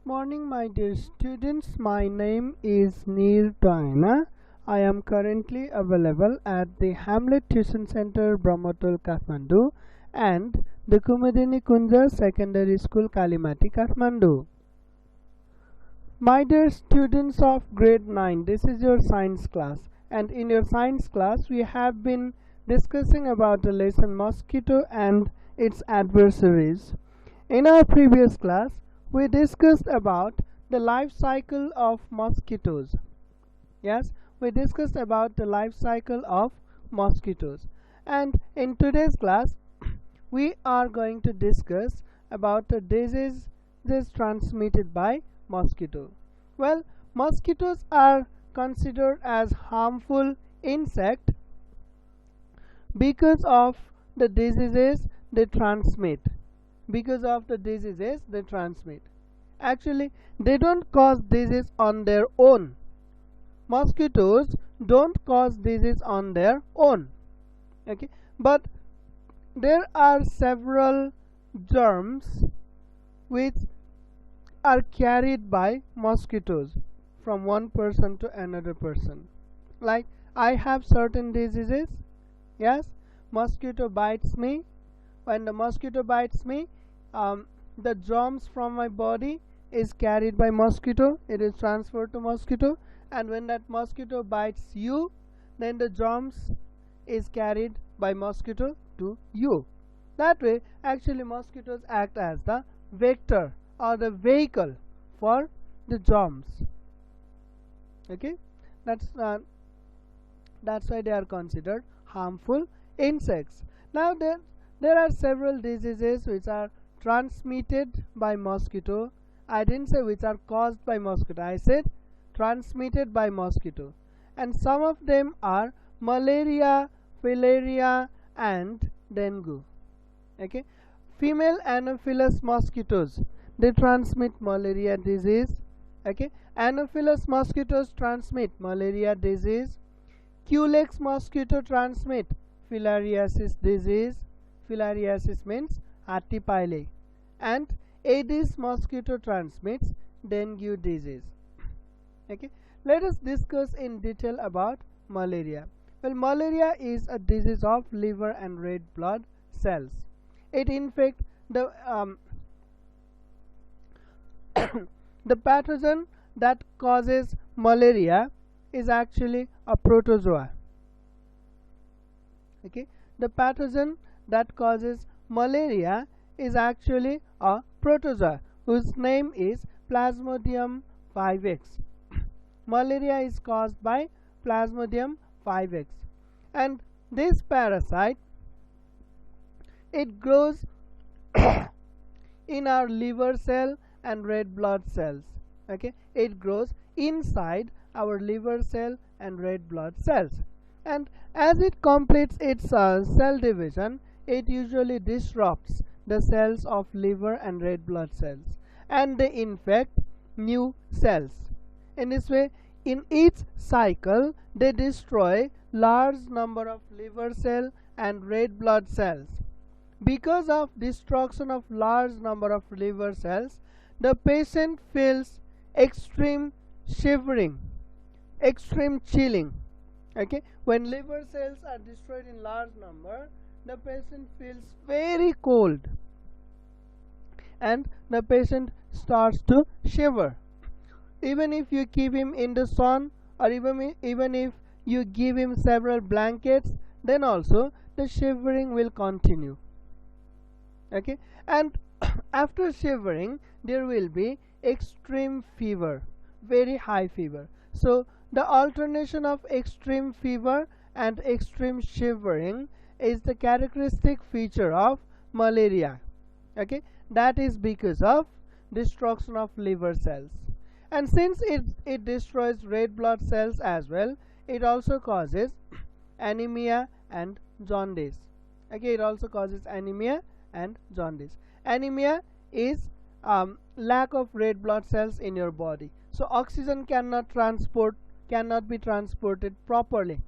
Morning, my dear students. My name is Twayna. I am currently available at the Hamlet Tuition Center, Brahmatul, Kathmandu, and the Kumudini Kunja Secondary School, Kalimati, Kathmandu. My dear students of grade 9, this is your science class, and in your science class we have been discussing about the lesson Mosquito and its adversaries. In our previous class, we discussed about the life cycle of mosquitoes. Yes, we discussed about the life cycle of mosquitoes. And in today's class, we are going to discuss about the diseases transmitted by mosquito. Well, mosquitoes are considered as harmful insect because of the diseases they transmit. Actually, they don't cause disease on their own. Mosquitoes don't cause disease on their own. Okay, but there are several germs which are carried by mosquitoes from one person to another person. Like, I have certain diseases. Yes, mosquito bites me. When the mosquito bites me, the germs from my body is carried by mosquito. It is transferred to mosquito, and when that mosquito bites you, then the germs is carried by mosquito to you. That way, actually, mosquitoes act as the vector or the vehicle for the germs. Okay, that's why they are considered harmful insects. Now there are several diseases which are transmitted by mosquito. I didn't say which are caused by mosquito, I said transmitted by mosquito, and some of them are malaria, filaria, and dengue. Okay, female anopheles mosquitoes, they transmit malaria disease. Okay, anopheles mosquitoes transmit malaria disease. Culex mosquito transmit filariasis disease. Filariasis means artipile. And Aedes mosquito transmits dengue disease. Okay, let us discuss in detail about malaria. Well, malaria is a disease of liver and red blood cells. It infects the the pathogen that causes malaria is actually a protozoa. Okay, the pathogen that causes malaria is actually a protozoa whose name is Plasmodium vivax. Malaria is caused by Plasmodium vivax, and this parasite, it grows in our liver cell and red blood cells. Okay, it grows inside our liver cell and red blood cells, and as it completes its cell division, it usually disrupts the cells of liver and red blood cells, and they infect new cells. In this way, in each cycle, they destroy large number of liver cell and red blood cells. Because of destruction of large number of liver cells, the patient feels extreme shivering, extreme chilling. Okay, when liver cells are destroyed in large number, the patient feels very cold and the patient starts to shiver. Even if you keep him in the sun, or even if you give him several blankets, then also the shivering will continue. Okay, and after shivering there will be extreme fever, very high fever. So the alternation of extreme fever and extreme shivering is the characteristic feature of malaria. Okay, that is because of destruction of liver cells, and since it destroys red blood cells as well, it also causes anemia and jaundice. Okay, it also causes anemia and jaundice. Anemia is lack of red blood cells in your body, so oxygen cannot be transported properly.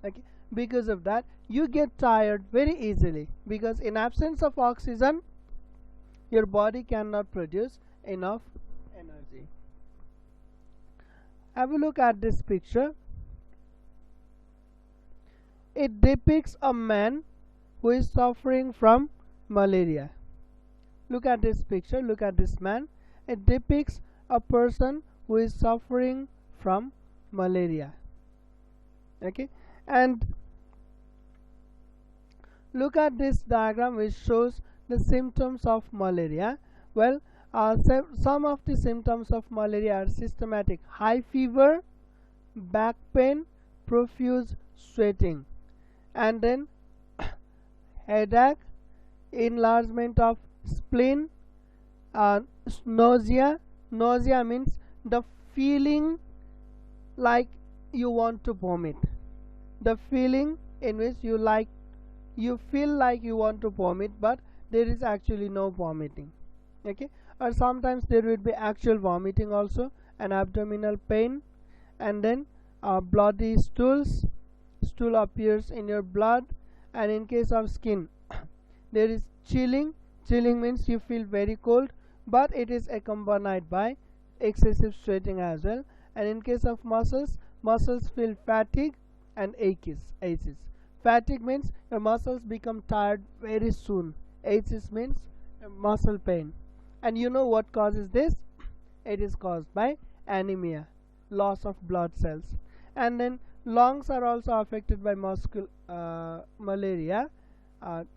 Okay, because of that you get tired very easily, because in absence of oxygen your body cannot produce enough energy. Have a look at this picture. It depicts a man who is suffering from malaria. Look at this picture, look at this man. It depicts a person who is suffering from malaria. Okay, and look at this diagram which shows the symptoms of malaria. Well, some of the symptoms of malaria are systematic high fever, back pain, profuse sweating, and then headache, enlargement of spleen, nausea. Nausea means the feeling like you want to vomit, the feeling in which you feel like you want to vomit, but there is actually no vomiting. Okay, or sometimes there will be actual vomiting also, and abdominal pain, and then bloody stool appears in your blood, and in case of skin there is chilling. Chilling means you feel very cold, but it is accompanied by excessive sweating as well. And in case of muscles feel fatigue and aches. Fatigue means your muscles become tired very soon. Aches means muscle pain. And you know what causes this? It is caused by anemia, loss of blood cells. And then lungs are also affected by malaria.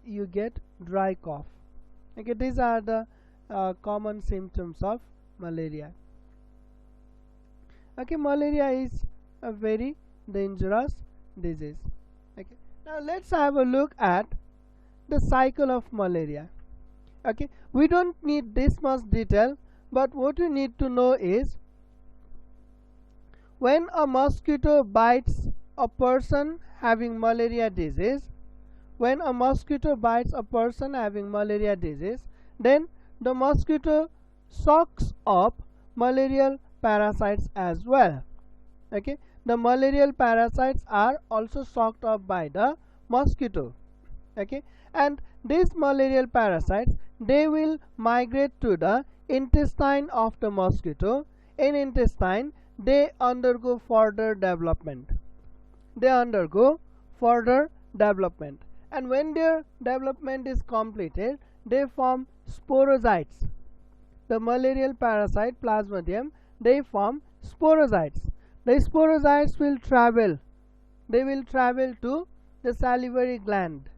You get dry cough. Okay, these are the common symptoms of malaria. Okay, malaria is a very dangerous disease. Okay, now let's have a look at the cycle of malaria. Okay, we don't need this much detail, but what you need to know is when a mosquito bites a person having malaria disease, when a mosquito bites a person having malaria disease, then the mosquito sucks up malarial parasites as well. Okay, the malarial parasites are also sucked up by the mosquito. Okay, and these malarial parasites, they will migrate to the intestine of the mosquito. In intestine they undergo further development. And when their development is completed, they form sporozytes. The malarial parasite Plasmodium, they form sporozytes. The sporozytes will travel to the salivary gland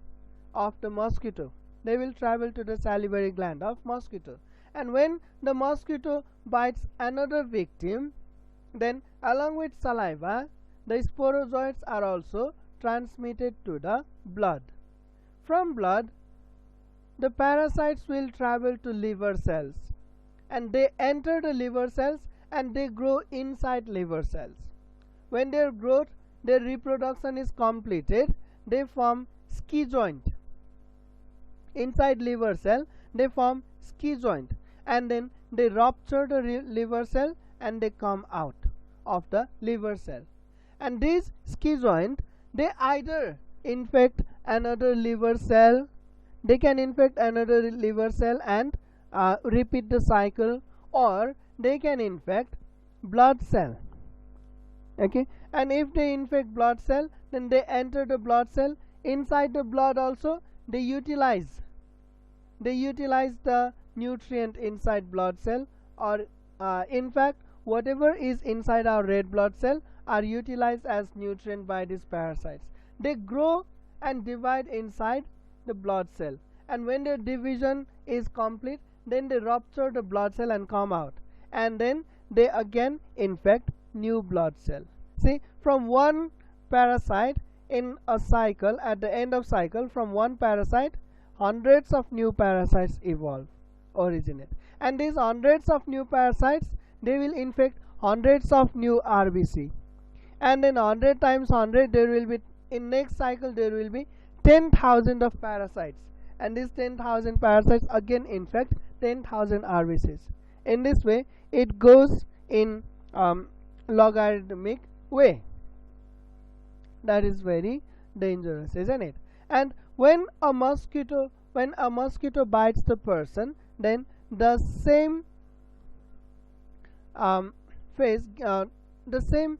of the mosquito. And when the mosquito bites another victim, then along with saliva, the sporozoites are also transmitted to the blood. From blood, the parasites will travel to liver cells, and they enter the liver cells and they grow inside liver cells. When their reproduction is completed, they form ski joint. Inside liver cell they form ski joint, and then they rupture the liver cell and they come out of the liver cell. And these ski joint, they either infect another liver cell, they can infect another liver cell and repeat the cycle, or they can infect blood cell. Okay, and if they infect blood cell, then they enter the blood cell. Inside the blood also they utilize the nutrient inside blood cell, or in fact whatever is inside our red blood cell are utilized as nutrient by these parasites. They grow and divide inside the blood cell, and when their division is complete, then they rupture the blood cell and come out, and then they again infect new blood cell. See, from one parasite in a cycle, at the end of cycle, from one parasite hundreds of new parasites originate, and these hundreds of new parasites, they will infect hundreds of new RBC, and then 100 times 100, there will be, in next cycle there will be 10,000 of parasites, and these 10,000 parasites again infect 10,000 RBCs. In this way it goes in logarithmic way. That is very dangerous, isn't it? And when a mosquito bites the person, then the same phase the same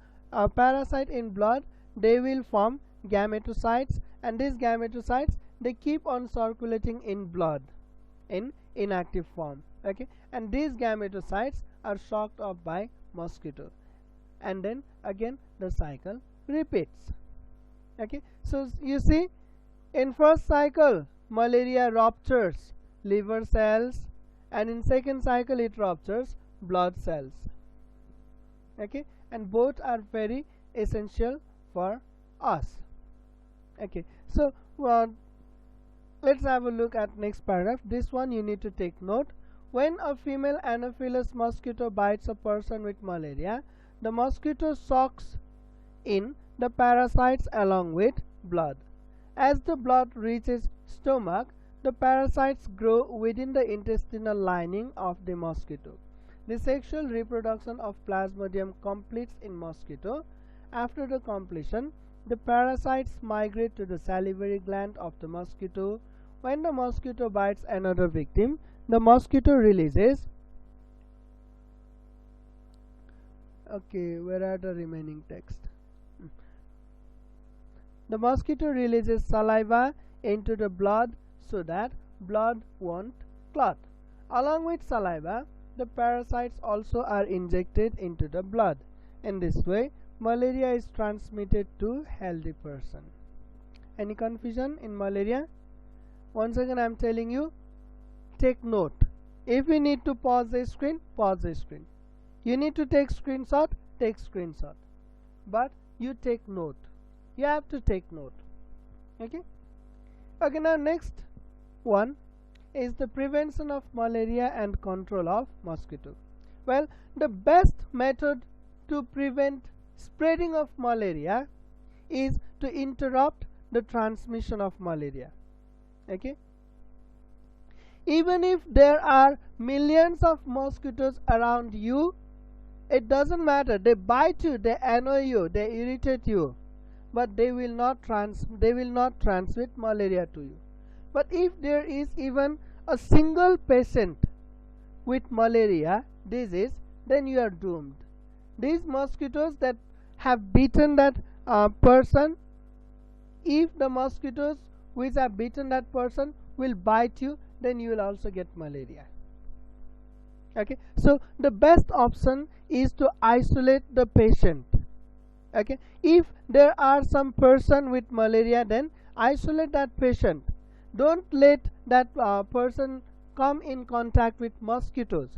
parasite in blood, they will form gametocytes, and these gametocytes, they keep on circulating in blood in inactive form. Okay, and these gametocytes are shocked off by mosquito, and then again the cycle repeats. Okay, so you see, in first cycle malaria ruptures liver cells, and in second cycle it ruptures blood cells. Okay, and both are very essential for us. Okay, so let's have a look at next paragraph. This one you need to take note. When a female Anopheles mosquito bites a person with malaria, the mosquito sucks in the parasites along with blood. As the blood reaches stomach, the parasites grow within the intestinal lining of the mosquito. The sexual reproduction of Plasmodium completes in mosquito. After the completion, the parasites migrate to the salivary gland of the mosquito. When the mosquito bites another victim, the mosquito releases. Okay, where are the remaining text? The mosquito releases saliva into the blood so that blood won't clot. Along with saliva, the parasites also are injected into the blood. In this way, malaria is transmitted to healthy person. Any confusion in malaria? Once again I am telling you, take note. If you need to pause the screen, pause the screen. You need to take screenshot, take screenshot. But you take note. You have to take note. Okay? Okay, now next one is the prevention of malaria and control of mosquito. Well, the best method to prevent spreading of malaria is to interrupt the transmission of malaria. Okay, even if there are millions of mosquitoes around you, it doesn't matter. They bite you, they annoy you, they irritate you, but they will not transmit malaria to you. But if there is even a single patient with malaria disease, then you are doomed. These mosquitoes that have bitten that person, if the mosquitoes which have bitten that person will bite you, then you will also get malaria. Okay, so the best option is to isolate the patient. Okay, if there are some person with malaria, then isolate that patient. Don't let that person come in contact with mosquitoes.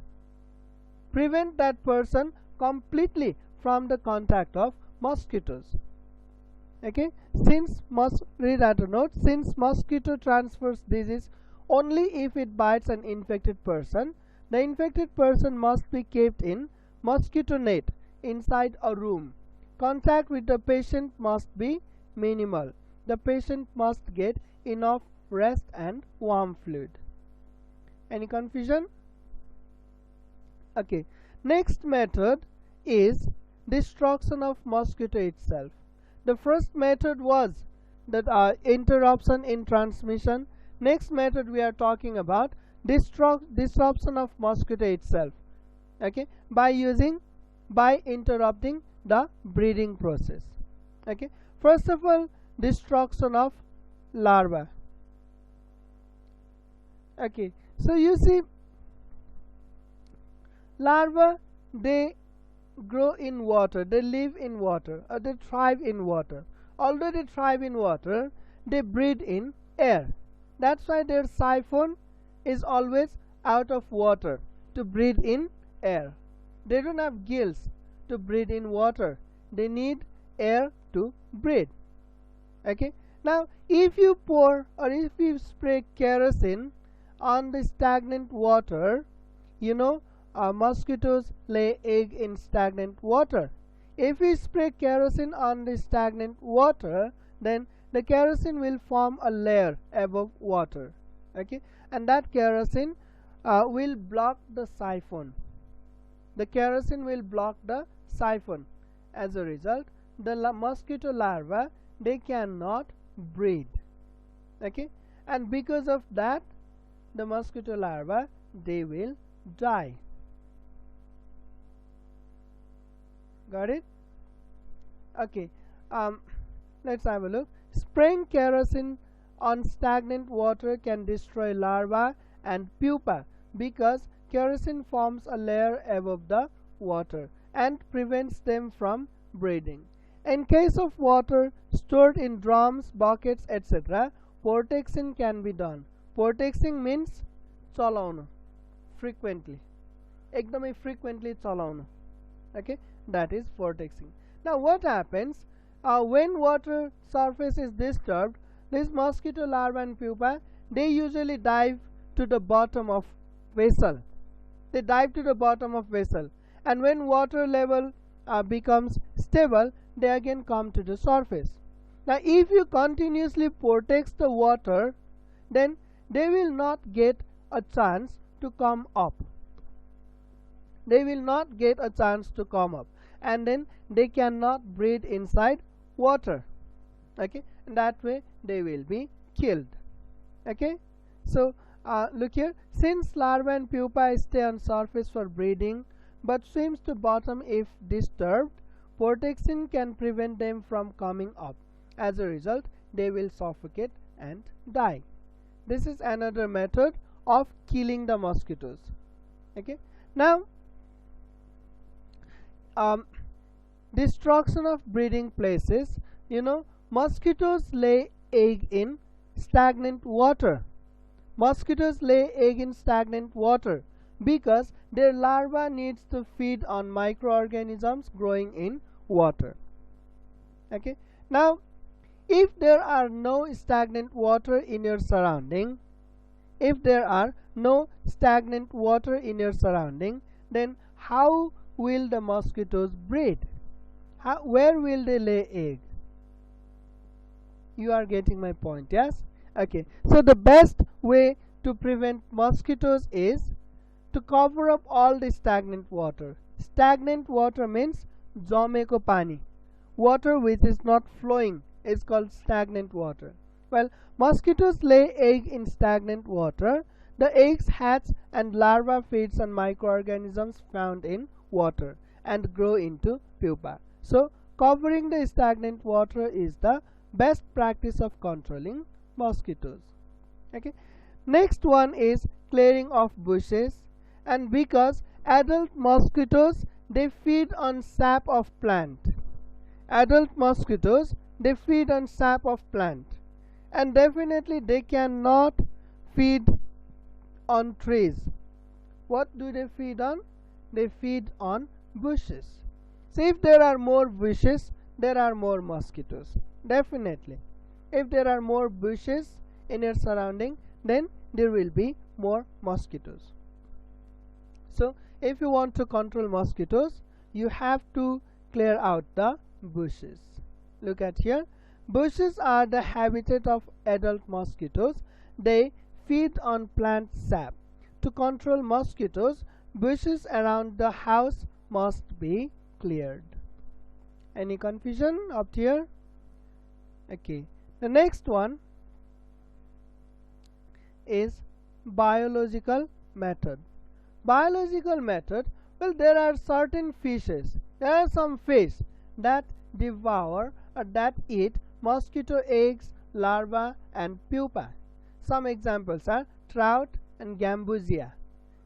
Prevent that person completely from the contact of mosquitoes. Okay, read that note. Since mosquito transfers disease only if it bites an infected person, the infected person must be kept in mosquito net inside a room. Contact with the patient must be minimal. The patient must get enough rest and warm fluid. Any confusion? Okay, next method is destruction of mosquito itself. The first method was that interruption in transmission. Next method we are talking about disruption of mosquito itself. Okay, by interrupting the breeding process. Okay, first of all, destruction of larvae. Okay, so you see, larvae, they grow in water, they live in water, or they thrive in water. Although they thrive in water, they breathe in air. That's why their siphon is always out of water to breathe in air. They don't have gills to breathe in water. They need air to breathe. Okay, now if you pour or if you spray kerosene on the stagnant water, you know, mosquitoes lay egg in stagnant water. If we spray kerosene on the stagnant water, then the kerosene will form a layer above water. Okay, and that kerosene will block the siphon. The kerosene will block the siphon. As a result, the mosquito larvae, they cannot breathe. Okay, and because of that, the mosquito larvae, they will die. Got it? Okay, let's have a look. Spraying kerosene on stagnant water can destroy larvae and pupa because kerosene forms a layer above the water and prevents them from breeding. In case of water stored in drums, buckets, etc., protection can be done. Protection means चलाउनु frequently, एकदमै frequently चलाउनु. Okay, that is vortexing. Now what happens when water surface is disturbed? These mosquito larvae and pupa, they usually dive to the bottom of vessel. They dive to the bottom of vessel, and when water level becomes stable, they again come to the surface. Now if you continuously protect the water, then they will not get a chance to come up. They will not get a chance to come up, and then they cannot breathe inside water. Okay, and that way they will be killed. Okay, so look here, since larvae and pupa stay on surface for breeding but swims to bottom if disturbed, protection can prevent them from coming up. As a result, they will suffocate and die. This is another method of killing the mosquitoes. Okay, now destruction of breeding places. You know, mosquitoes lay egg in stagnant water. Mosquitoes lay egg in stagnant water because their larva needs to feed on microorganisms growing in water. Okay, now if there are no stagnant water in your surrounding, if there are no stagnant water in your surrounding, then how will the mosquitoes breed? Where will they lay egg? You are getting my point, yes? Okay, so the best way to prevent mosquitoes is to cover up all the stagnant water. Stagnant water means jameko pani. Water which is not flowing is called stagnant water. Well, mosquitoes lay egg in stagnant water. The eggs hatch and larva feeds on microorganisms found in water and grow into pupa. So covering the stagnant water is the best practice of controlling mosquitoes. Okay, next one is clearing of bushes. And because adult mosquitoes, they feed on sap of plant. Adult mosquitoes, they feed on sap of plant, and definitely they cannot feed on trees. What do they feed on? They feed on bushes. So if there are more bushes, there are more mosquitoes. Definitely, if there are more bushes in your surrounding, then there will be more mosquitoes. So if you want to control mosquitoes, you have to clear out the bushes. Look at here. Bushes are the habitat of adult mosquitoes. They feed on plant sap. To control mosquitoes, bushes around the house must be cleared. Any confusion up here? Okay, the next one is biological method. Biological method, well, there are certain fishes. There are some fish that devour or that eat mosquito eggs, larvae and pupa. Some examples are trout and gambusia.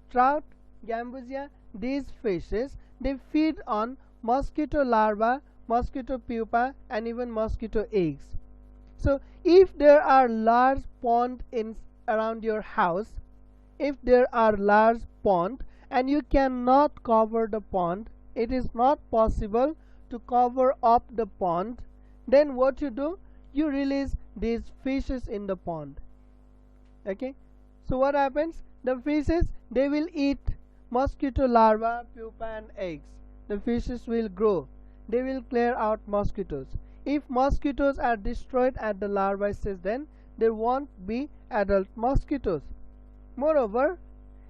Trout, gambusia, these fishes, they feed on mosquito larvae, mosquito pupa and even mosquito eggs. So if there are large pond in around your house, if there are large pond and you cannot cover the pond, it is not possible to cover up the pond, then what you do? You release these fishes in the pond. Okay, so what happens? The fishes, they will eat mosquito larvae, pupa and eggs. The fishes will grow. They will clear out mosquitoes. If mosquitoes are destroyed at the larvae stage, then there won't be adult mosquitoes. Moreover,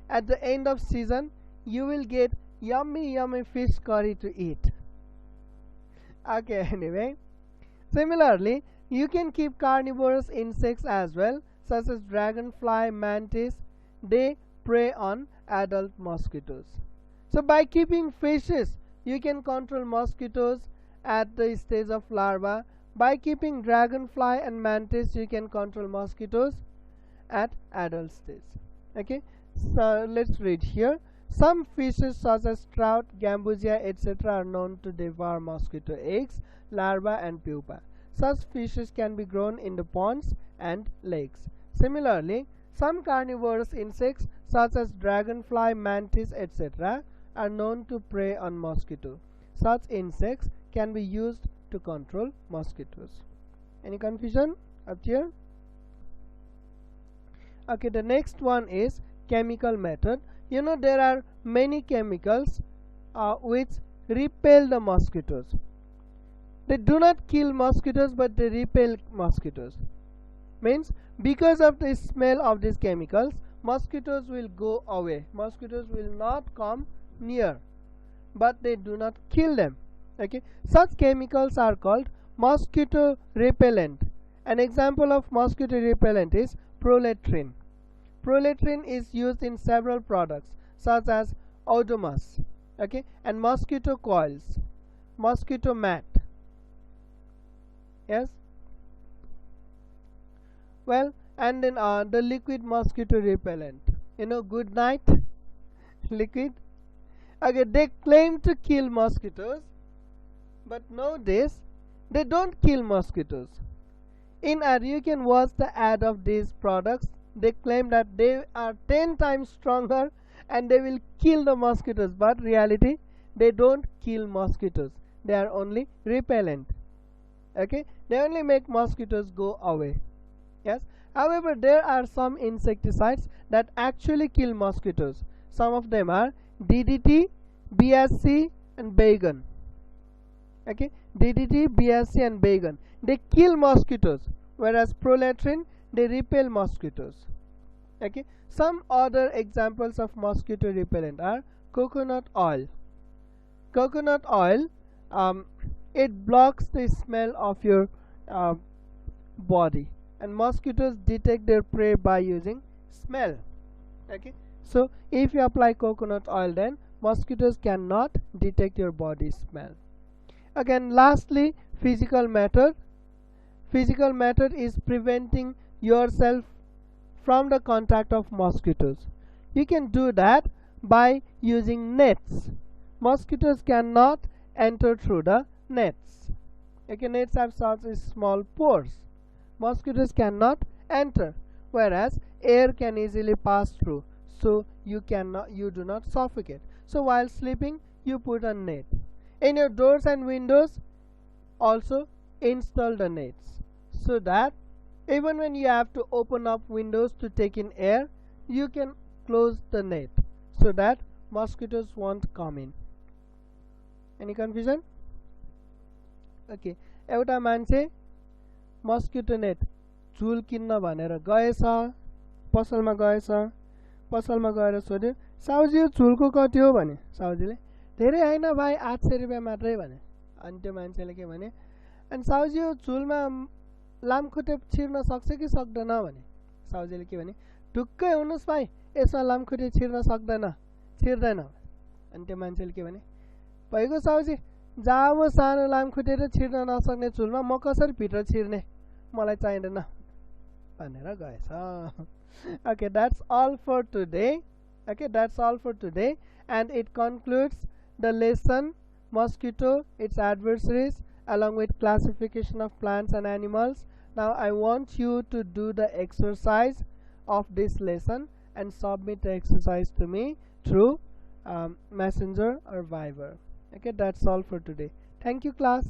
at the end of season, you will get yummy fish curry to eat. Okay, anyway, similarly, you can keep carnivorous insects as well, such as dragonfly, mantis. They prey on adult mosquitoes. So by keeping fishes, you can control mosquitoes, at the stage of larva. By keeping dragonfly and mantis, you can control mosquitoes at adult stage. Okay, so let's read here. Some fishes such as trout, gambusia, etc. are known to devour mosquito eggs, larvae and pupa. Such fishes can be grown in the ponds and lakes. Similarly, some carnivorous insects such as dragonfly, mantis, etc. are known to prey on mosquito. Such insects can be used to control mosquitoes. Any confusion up here? Okay, the next one is chemical method. You know, there are many chemicals which repel the mosquitoes. They do not kill mosquitoes, but they repel mosquitoes. Means because of the smell of these chemicals, mosquitoes will go away. Mosquitoes will not come near, but they do not kill them. Okay, such chemicals are called mosquito repellent. An example of mosquito repellent is proletrin. Proletrin is used in several products such as odomus, okay, and mosquito coils, mosquito mat. Yes. Well, and then the liquid mosquito repellent. You know, good night liquid. Okay, they claim to kill mosquitoes, but nowadays they don't kill mosquitoes. In ad, you can watch the ad of these products. They claim that they are 10 times stronger and they will kill the mosquitoes, but reality, they don't kill mosquitoes. They are only repellent. Okay, they only make mosquitoes go away. Yes. However, there are some insecticides that actually kill mosquitoes. Some of them are DDT, BSC and Baygon. Okay, DDT, BSC and Baygon. They kill mosquitoes, whereas proletrin, they repel mosquitoes. Okay, some other examples of mosquito repellent are coconut oil. Coconut oil, it blocks the smell of your body, and mosquitoes detect their prey by using smell. Okay, so if you apply coconut oil, then mosquitoes cannot detect your body smell. Again, lastly, physical method. Physical method is preventing yourself from the contact of mosquitoes. You can do that by using nets. Mosquitoes cannot enter through the nets. Okay, nets have such small pores. Mosquitoes cannot enter, whereas air can easily pass through, so you do not suffocate. So while sleeping, you put a net. In your doors and windows, also install the nets, so that even when you have to open up windows to take in air, you can close the net so that mosquitoes won't come in. Any confusion? Okay, एउटा मान्छे mosquito net झुल किन्न भनेर गएछ, पसलमा गएछ, पसलमा गएर सोध्यो, साउजी यो झुलको कति हो भने साउजीले धेरै हैन भाइ 800 रुपैयाँ मात्रै भने। अनि त्यो मान्छेले के भने, अनि साउजी यो झुलमा लामखुट्टे छिर्न सक्छ कि सक्दैन भने साउजीले के भने, ढुक्कै हुनुस् भाइ, यसमा लामखुट्टे छिर्न सक्दैन, छिर्दैन। अनि त्यो मान्छेले के भने, भइगयो साउजी, जहाँ म सानो लामखुट्टे र छिर्न नसक्ने झुलमा म कसरी भित्र छिर्ने, मलाई चाहिँदैन भनेर गएछ। Okay, that's all for today. Okay, that's all for today, and it concludes the lesson mosquito, its adversaries, along with classification of plants and animals. Now I want you to do the exercise of this lesson and submit the exercise to me through Messenger or Viber. Okay, that's all for today. Thank you, class.